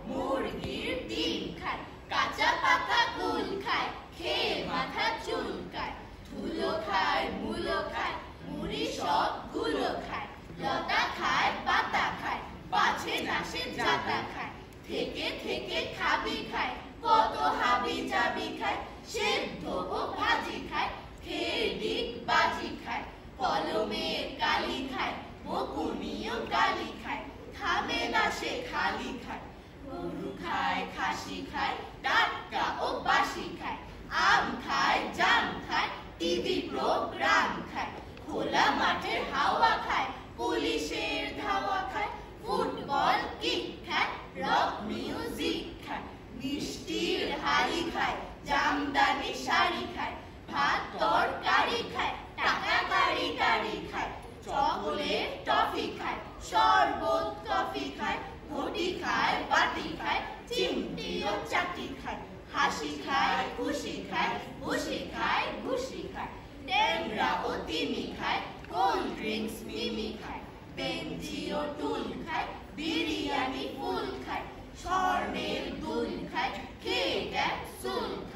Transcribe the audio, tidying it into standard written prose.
মুরগির ডিম খায়, কাঁচা পাকা কুল খায়, খেয়ে মাথা চুলকায়, ধুলো খায়, মুলো খায়, মুড়ি সবগুলো খায়, লতা খায়, পাতা খায়, বাছে নাশে জাতা খায়, থেকে থেকে খাবি খায়, কত হাবি জাবি খায়, সেদ্ধ ও ভাজি খায়, খেয়ে ডিগ বাজি খায়, কলমের কালি খায়, বকুনিও গালি খায়, থামে না সে খালি খায়, গরু খায়, খাসি খায়, টাটকা ও বাসি খায়, আম খায়, জাম খায়, টিভি প্রোগ্রাম খায়, খোলা মাঠের হাওয়া খায়, পুলিশের ধাওয়া খায়, ফুটবল কিক খায়, রক মিউজিক খায়, মিষ্টির হাড়ি খায়, জামদানি শাড়ি খায়, ভাত তরকারি খায়, টাকা কারি কারি খায়, চকোলেট টফি খায়, শরবত কফি খায়, ঘটি খায়, বাটি খায়, চিমটি ও চাটি খায়, হাসি খায়, খুশি খায়, খুশি খায়, ঘুষি খায়, ট্যাংরা ও তিমি খায়, কোল্ড ড্রিঙ্কস মিমি খায়, পেন্সি ও টুল খায়, বিরিয়ানি ফুল খায়, স্বর্ণের দুল খায়, খেয়ে ক্যাপসুল খায়।